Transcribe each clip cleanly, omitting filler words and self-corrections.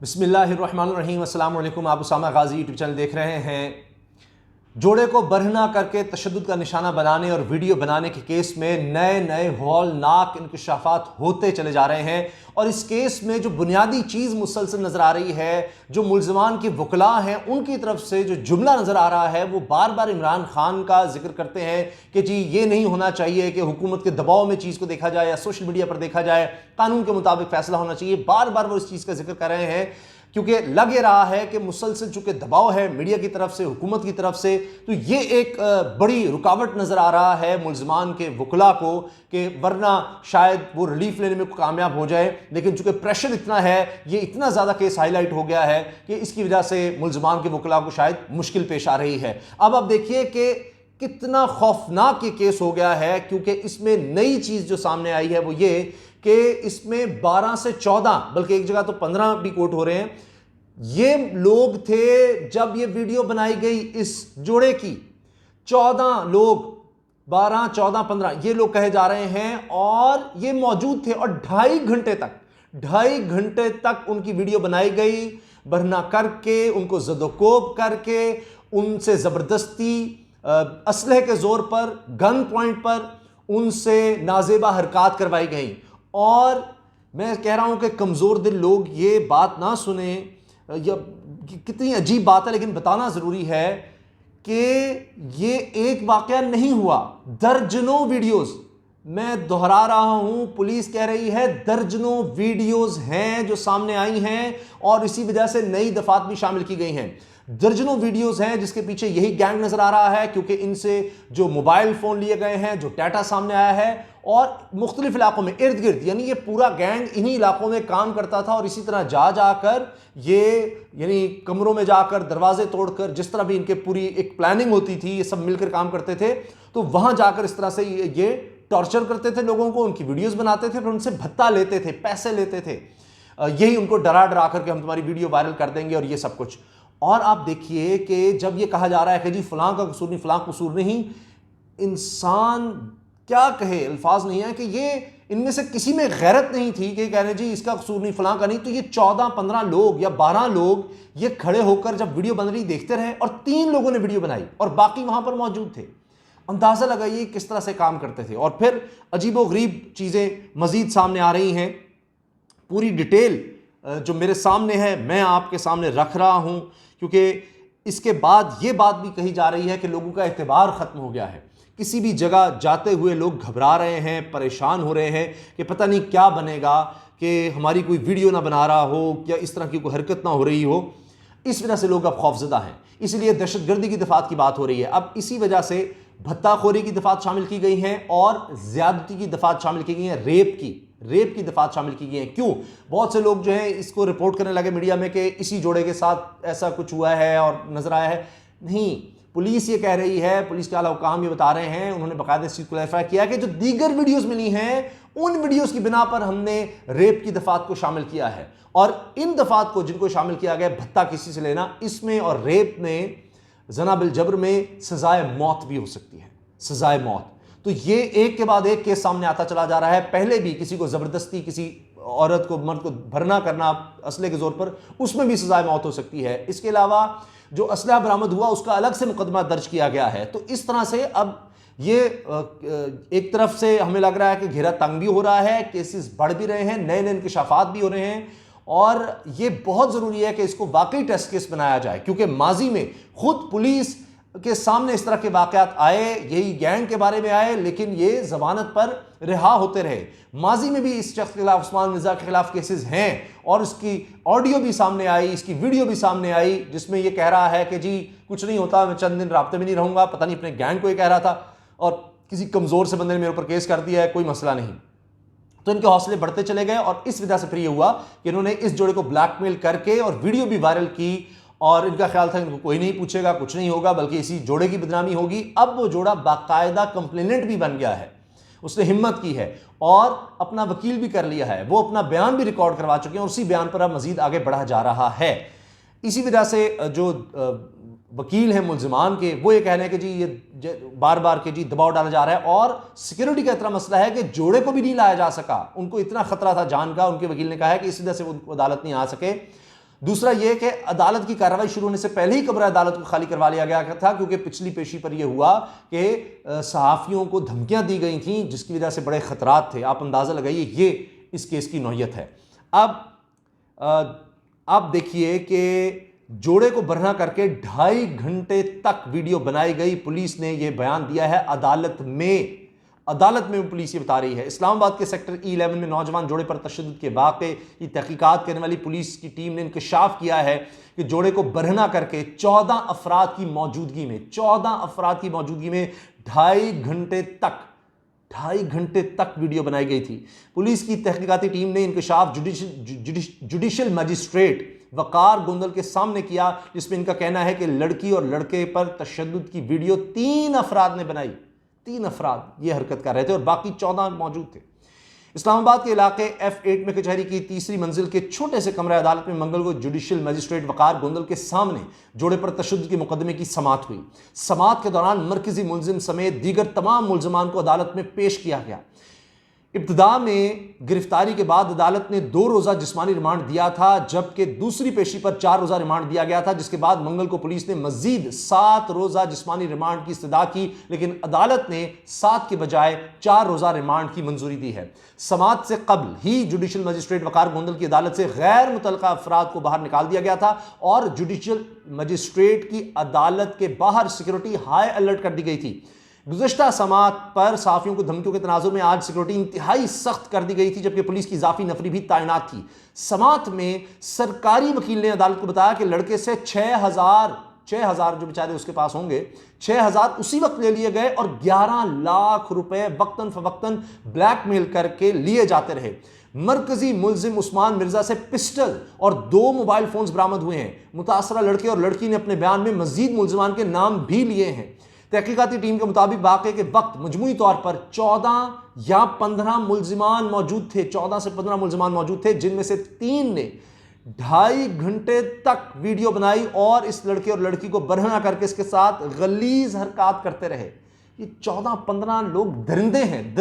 बिस्मिल्लाहिर्रहमानिर्रहीम। अस्सलाम वालेकुम। आप उसामा गाजी यूट्यूब चैनल देख रहे हैं। जोड़े को बरहना करके तशद्दुद का निशाना बनाने और वीडियो बनाने के केस में नए नए हौलनाक इंकशाफात होते चले जा रहे हैं। और इस केस में जो बुनियादी चीज़ मुसलसल नज़र आ रही है, जो मुल्ज़िमान के वकला हैं उनकी तरफ से जो जुमला नज़र आ रहा है, वो बार बार इमरान खान का जिक्र करते हैं कि जी ये नहीं होना चाहिए कि हुकूमत के दबाव में चीज़ को देखा जाए या सोशल मीडिया पर देखा जाए, कानून के मुताबिक फैसला होना चाहिए। बार बार वो इस चीज़ का जिक्र कर रहे हैं क्योंकि लग ये रहा है कि मुसलसल चूंकि दबाव है मीडिया की तरफ से, हुकूमत की तरफ से, तो ये एक बड़ी रुकावट नज़र आ रहा है मुल्ज़िमान के वकला को कि वरना शायद वो रिलीफ लेने में कामयाब हो जाए। लेकिन चूंकि प्रेशर इतना है, ये इतना ज़्यादा केस हाईलाइट हो गया है कि इसकी वजह से मुल्ज़िमान के वकला को शायद मुश्किल पेश आ रही है। अब आप देखिए कि कितना खौफनाक ये केस हो गया है, क्योंकि इसमें नई चीज़ जो सामने आई है वो ये कि इसमें 12 से 14 बल्कि एक जगह तो 15 भी कोट हो रहे हैं, ये लोग थे जब ये वीडियो बनाई गई इस जोड़े की। 14 लोग, 12, 14, 15 ये लोग कहे जा रहे हैं और ये मौजूद थे और 2.5 घंटे तक उनकी वीडियो बनाई गई, बरहना करके, उनको ज़दोकोब करके, उनसे ज़बरदस्ती असलहे के ज़ोर पर, गन पॉइंट पर उनसे नाजेबा हरकत करवाई गई। और मैं कह रहा हूं कि कमज़ोर दिल लोग ये बात ना सुने, या कितनी अजीब बात है लेकिन बताना ज़रूरी है कि ये एक वाक़या नहीं हुआ, दर्जनों वीडियोज़, मैं दोहरा रहा हूं, पुलिस कह रही है दर्जनों वीडियोज़ हैं जो सामने आई हैं और इसी वजह से नई दफात भी शामिल की गई हैं। दर्जनों वीडियोस हैं जिसके पीछे यही गैंग नजर आ रहा है, क्योंकि इनसे जो मोबाइल फोन लिए गए हैं, जो डाटा सामने आया है, और मुख्तलिफ इलाकों में इर्द गिर्द, यानी ये पूरा गैंग इन्हीं इलाकों में काम करता था और इसी तरह जा जाकर ये यानी कमरों में जाकर, दरवाजे तोड़कर, जिस तरह भी इनके पूरी एक प्लानिंग होती थी, ये सब मिलकर काम करते थे, तो वहां जाकर इस तरह से ये टॉर्चर करते थे लोगों को, उनकी वीडियोस बनाते थे, फिर उनसे भत्ता लेते थे, पैसे लेते थे, यही उनको डरा डरा करके हम तुम्हारी वीडियो वायरल कर देंगे और ये सब कुछ। और आप देखिए कि जब ये कहा जा रहा है कि जी फलां का कसूर नहीं, फलां कसूर नहीं, इंसान क्या कहे, अल्फाज नहीं है कि ये इनमें से किसी में गैरत नहीं थी कि कह रहे जी इसका कसूर नहीं, फलां का नहीं। तो ये 14-15 लोग या 12 लोग ये खड़े होकर जब वीडियो बन रही देखते रहे और 3 लोगों ने वीडियो बनाई और बाकी वहां पर मौजूद थे। अंदाजा लगाइए किस तरह से काम करते थे। और फिर अजीबोगरीब चीजें मजीद सामने आ रही हैं। पूरी डिटेल जो मेरे सामने है मैं आपके सामने रख रहा हूं, क्योंकि इसके बाद ये बात भी कही जा रही है कि लोगों का एतबार ख़त्म हो गया है। किसी भी जगह जाते हुए लोग घबरा रहे हैं, परेशान हो रहे हैं कि पता नहीं क्या बनेगा, कि हमारी कोई वीडियो ना बना रहा हो या इस तरह की कोई हरकत ना हो रही हो। इस वजह से लोग अब खौफजदा हैं, इसलिए दहशतगर्दी की दफात की बात हो रही है। अब इसी वजह से भत्ताखोरी की दफात शामिल की गई हैं और ज़्यादती की दफात शामिल की गई हैं, रेप की दफात शामिल की गई है। क्यों? बहुत से लोग जो है इसको रिपोर्ट करने लगे मीडिया में कि इसी जोड़े के साथ ऐसा कुछ हुआ है और नजर आया है। नहीं, पुलिस ये कह रही है, पुलिस के आला हुकाम ये बता रहे हैं, उन्होंने बाकायदा इस चीज़ को क्लैरिफाई किया कि जो दीगर वीडियोस मिली हैं उन वीडियोस की बिना पर हमने रेप की दफात को शामिल किया है। और इन दफात को जिनको शामिल किया गया, भत्ता किसी से लेना, इसमें और रेप में, जना बिल जबर में सजाए मौत भी हो सकती है, सजाए मौत। तो ये एक के बाद एक केस सामने आता चला जा रहा है। पहले भी किसी को जबरदस्ती, किसी औरत को, मर्द को भरना करना असले के जोर पर, उसमें भी सजाए मौत हो सकती है। इसके अलावा जो असला बरामद हुआ उसका अलग से मुकदमा दर्ज किया गया है। तो इस तरह से अब ये एक तरफ से हमें लग रहा है कि घेरा तंग भी हो रहा है, केसेस बढ़ भी रहे हैं, नए नए इंकशाफात भी हो रहे हैं, और ये बहुत ज़रूरी है कि इसको वाकई टेस्ट केस बनाया जाए, क्योंकि माजी में खुद पुलिस के सामने इस तरह के वाक़यात आए, यही गैंग के बारे में आए, लेकिन ये जमानत पर रिहा होते रहे। माजी में भी इस शख्स के खिलाफ, उस्मान मिर्जा के खिलाफ केसेस हैं और इसकी ऑडियो भी सामने आई, इसकी वीडियो भी सामने आई, जिसमें ये कह रहा है कि जी कुछ नहीं होता, मैं चंद दिन राब्ते में नहीं रहूँगा, पता नहीं अपने गैंग को ये कह रहा था, और किसी कमज़ोर से बंदे ने मेरे ऊपर केस कर दिया है, कोई मसला नहीं। तो इनके हौसले बढ़ते चले गए और इस वजह से फिर ये हुआ कि इन्होंने इस जोड़े को ब्लैकमेल करके और वीडियो भी वायरल की, और इनका ख्याल था इनको कोई नहीं पूछेगा, कुछ नहीं होगा, बल्कि इसी जोड़े की बदनामी होगी। अब वो जोड़ा बाकायदा कंप्लेनेंट भी बन गया है, उसने हिम्मत की है और अपना वकील भी कर लिया है, वो अपना बयान भी रिकॉर्ड करवा चुके हैं और उसी बयान पर अब मजीद आगे बढ़ा जा रहा है। इसी वजह से जो वकील हैं मुल्ज़िमान के, वो ये कह रहे हैं कि जी ये बार बार के जी दबाव डाला जा रहा है, और सिक्योरिटी का इतना मसला है कि जोड़े को भी नहीं लाया जा सका, उनको इतना खतरा था जान का। उनके वकील ने कहा है कि इस वजह से वो अदालत नहीं आ सके। दूसरा यह कि अदालत की कार्रवाई शुरू होने से पहले ही कमरा अदालत को खाली करवा लिया गया था, क्योंकि पिछली पेशी पर यह हुआ कि सहाफ़ियों को धमकियां दी गई थीं, जिसकी वजह से बड़े ख़तरात थे। आप अंदाज़ा लगाइए, ये इस केस की नौयत है। अब आप देखिए कि जोड़े को बरहना करके 2.5 घंटे तक वीडियो बनाई गई। पुलिस ने यह बयान दिया है अदालत में पुलिस ये बता रही है। इस्लामाबाद के सेक्टर E11 में नौजवान जोड़े पर तशद्दुद के वाक़े की तहकीकात करने वाली पुलिस की टीम ने इंकशाफ किया है कि जोड़े को बरहना करके 14 अफराद की मौजूदगी में 2.5 घंटे तक वीडियो बनाई गई थी। पुलिस की तहकीकाती टीम ने इंकशाफ जुडिशल मजिस्ट्रेट वकार गोंदल के सामने किया, जिसमें इनका कहना है कि लड़की और लड़के पर तशद्दुद की वीडियो 3 अफराद ने बनाई। 3 अफराद ये हरकत कर रहे थे और बाकी 14 मौजूद थे। इस्लामाबाद के इलाके F8 में कचहरी की तीसरी मंजिल के छोटे से कमरे अदालत में मंगल को जुडिशियल मजिस्ट्रेट वकार गोंदल के सामने जोड़े पर तशद्दुद के मुकदमे की समाअत हुई। समाअत के दौरान मरकजी मुलजिम समेत दीगर तमाम मुलजमान को अदालत में पेश किया गया। इब्तिदा में गिरफ्तारी के बाद अदालत ने 2 रोज़ा जिस्मानी रिमांड दिया था, जबकि दूसरी पेशी पर 4 रोज़ा रिमांड दिया गया था, जिसके बाद मंगल को पुलिस ने मजीद 7 रोज़ा जिस्मानी रिमांड की इस्तदा की, लेकिन अदालत ने 7 के बजाय 4 रोज़ा रिमांड की मंजूरी दी है। समाअत से कबल ही जुडिशियल मजिस्ट्रेट वकार गोंदल की अदालत से गैर मुतल्लका अफराद को बाहर निकाल दिया गया था और जुडिशियल मजिस्ट्रेट की अदालत के बाहर सिक्योरिटी हाई अलर्ट कर दी गई थी। गुज़श्ता समाअत पर सहाफ़ियों को धमकियों के तनाजुर में आज सिक्योरिटी इंतहाई सख्त कर दी गई थी, जबकि पुलिस की इजाफी नफरी भी तैनात थी। समाअत में सरकारी वकील ने अदालत को बताया कि लड़के से 6,000 जो बेचारे उसके पास होंगे 6,000 उसी वक्त ले लिए गए और 11 लाख रुपए वक्तन फवक्तन ब्लैकमेल करके लिए जाते रहे। मरकजी मुलजिम उस्मान मिर्जा से पिस्टल और 2 मोबाइल फोन्स बरामद हुए हैं। मुतासरा लड़के और लड़की ने अपने बयान में मजीद मुलजमान के नाम भी लिए हैं। तहकीकाती टीम के मुताबिक वाक़े के वक्त मजमूई तौर पर 14 या 15 मुलजिमान मौजूद थे, 14 से 15 मुलजिमान मौजूद थे, जिनमें से 3 ने 2.5 घंटे तक वीडियो बनाई और इस लड़के और लड़की को बरहना करके इसके साथ गलीज हरकत करते रहे। ये 14-15 लोग दरिंदे हैं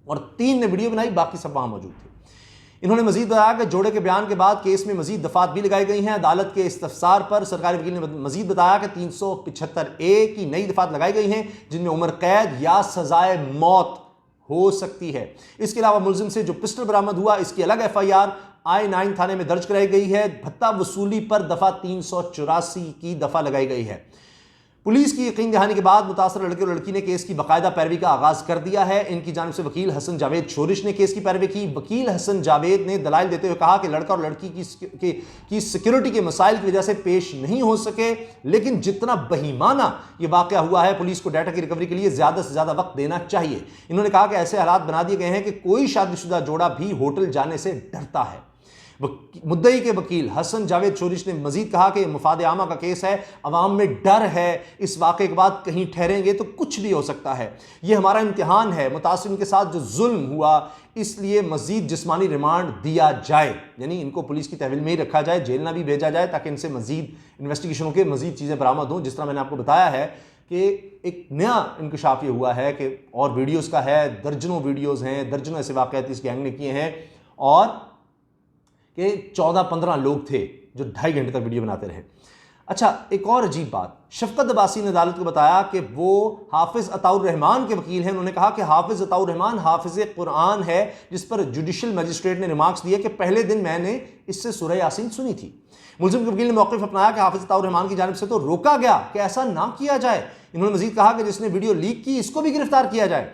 और 3 ने वीडियो बनाई, बाकी सब वहां मौजूद थे। इन्होंने मजीद बताया कि जोड़े के बयान के बाद केस में मजीद दफात भी लगाई गई हैं। अदालत के इस्तफसार पर सरकारी वकील ने मजीद बताया कि 375A की नई दफात लगाई गई हैं, जिनमें उम्र कैद या सजाए मौत हो सकती है। इसके अलावा मुलजिम से जो पिस्टल बरामद हुआ, इसकी अलग FIR I9 थाने में दर्ज कराई गई है। भत्ता वसूली पर दफा 384 की दफा लगाई गई है। पुलिस की यकीन दहानी के बाद मुतासर लड़के और लड़की ने केस की बाकायदा पैरवी का आगाज कर दिया है। इनकी जानिब से वकील हसन जावेद शोरिश ने केस की पैरवी की। वकील हसन जावेद ने दलाइल देते हुए कहा कि लड़का और लड़की की सिक्योरिटी के मसाइल की वजह से पेश नहीं हो सके, लेकिन जितना बहीमाना ये वाक़या हुआ है, पुलिस को डाटा की रिकवरी के लिए ज़्यादा से ज़्यादा वक्त देना चाहिए। इन्होंने कहा कि ऐसे हालात बना दिए गए हैं कि कोई शादीशुदा जोड़ा भी होटल जाने से डरता है। मुद्दई के वकील हसन जावेद शोरिश ने मजीद कहा कि मुफाद आमा का केस है, अवाम में डर है, इस वाक़े के बाद कहीं ठहरेंगे तो कुछ भी हो सकता है। यह हमारा इम्तिहान है, मुतासिरीन के साथ जो जुल्म हुआ, इसलिए मजीद जिस्मानी रिमांड दिया जाए, यानी इनको पुलिस की तहवील में ही रखा जाए, जेल ना भी भेजा जाए, ताकि इनसे मजीद इन्वेस्टिगेशन के मजीद चीज़ें बरामद हों। जिस तरह मैंने आपको बताया है कि एक नया इंकशाफ ये हुआ है कि और वीडियोज़ का है, दर्जनों वीडियोज़ हैं, दर्जनों ऐसे वाक़यात इस गैंग ने किए हैं और कि 14-15 लोग थे जो 2.5 घंटे तक वीडियो बनाते रहे। अच्छा, एक और अजीब बात, शफकत अब्बासी ने अदालत को बताया कि वो हाफिज़ अताउर रहमान के वकील हैं। उन्होंने कहा कि हाफिज़ अताउर रहमान हाफिज़ कुरान है, जिस पर जुडिशियल मजिस्ट्रेट ने रिमार्क्स दिए कि पहले दिन मैंने इससे सूरह यासीन सुनी थी। मुलजिम के वकील ने मौक़िफ़ अपनाया कि हाफिज़ अताउर रहमान की जानिब से तो रोका गया कि ऐसा ना किया जाए। इन्होंने मजीद कहा कि जिसने वीडियो लीक की, इसको भी गिरफ्तार किया जाए।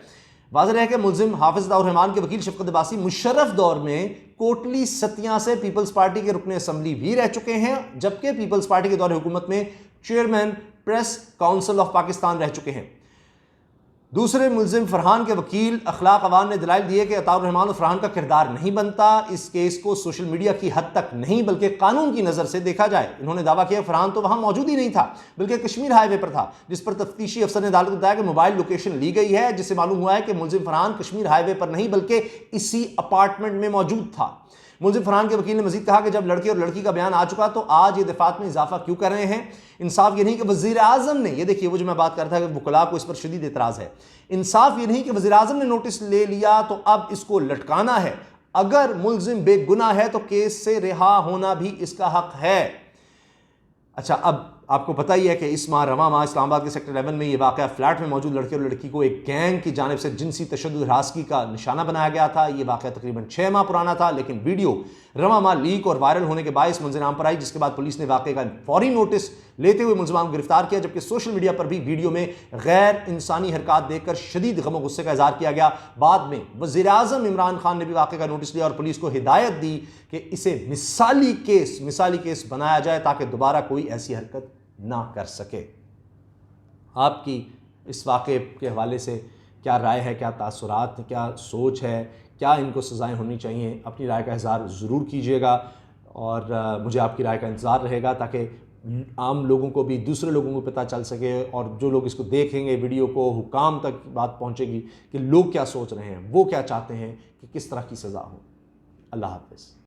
वाज़ेह है कि मुलजिम हाफिज़ अताउर रहमान के वकील शफकत अब्बासी मुशर्रफ दौर में कोटली सतिया से पीपल्स पार्टी के रुकने असम्बली भी रह चुके हैं, जबकि पीपल्स पार्टी के दौरे हुकूमत में chairman press council of Pakistan रह चुके हैं। दूसरे मुलजिम फरहान के वकील अखलाक अवान ने दलाइल दिए कि अताउर रहमान और फरहान का किरदार नहीं बनता, इस केस को सोशल मीडिया की हद तक नहीं बल्कि कानून की नज़र से देखा जाए। इन्होंने दावा किया फरहान तो वहां मौजूद ही नहीं था, बल्कि कश्मीर हाईवे पर था, जिस पर तफ्तीशी अफसर ने अदालत को बताया कि मोबाइल लोकेशन ली गई है, जिससे मालूम हुआ है कि मुलजिम फरहान कश्मीर हाईवे पर नहीं बल्कि इसी अपार्टमेंट में मौजूद था। मुलजिम फरहान के वकील ने मजीद कहा कि जब लड़के और लड़की का बयान आ चुका तो आज ये दफात में इजाफा क्यों कर रहे हैं। इंसाफ ये नहीं कि वज़ीर आज़म ने, ये देखिए वो जो मैं बात कर रहा था कि वकला को इस पर शदीद एतराज़ है, इंसाफ ये नहीं कि वज़ीर आज़म ने नोटिस ले लिया तो अब इसको लटकाना है। अगर मुल्जिम बेगुनाह है तो केस से रिहा होना भी इसका हक है। अच्छा, अब आपको पता ही है कि इस माह रवां माह इस्लामाबाद के सेक्टर 11 में ये वाक़या फ्लैट में मौजूद लड़के और लड़की को एक गैंग की जानिब से जिनसी तशद्दुद हरासगी का निशाना बनाया गया था। ये वाक़या तकरीबन 6 माह पुराना था, लेकिन वीडियो रवां माह लीक और वायरल होने के बायस मंजर-ए-आम पर आई, जिसके बाद पुलिस ने वाक़े का फौरी नोटिस लेते हुए मुलज़मान को गिरफ्तार किया। जबकि सोशल मीडिया पर भी वीडियो में गैर इंसानी हरकत देखकर शदीद गम और गुस्से का इजहार किया गया। बाद में वज़ीर-ए-आज़म इमरान खान ने भी वाक़े का नोटिस लिया और पुलिस को हिदायत दी कि इसे मिसाली केस बनाया जाए ताकि दोबारा कोई ऐसी हरकत ना कर सके। आपकी इस वाक़े के हवाले से क्या राय है, क्या तासुरात, क्या सोच है, क्या इनको सज़ाएं होनी चाहिए? अपनी राय का इज़हार ज़रूर कीजिएगा और मुझे आपकी राय का इंतज़ार रहेगा ताकि आम लोगों को भी, दूसरे लोगों को पता चल सके और जो लोग इसको देखेंगे वीडियो को, हुकाम तक बात पहुँचेगी कि लोग क्या सोच रहे हैं, वो क्या चाहते हैं कि किस तरह की सज़ा हो। अल्लाह हाफ़िज़।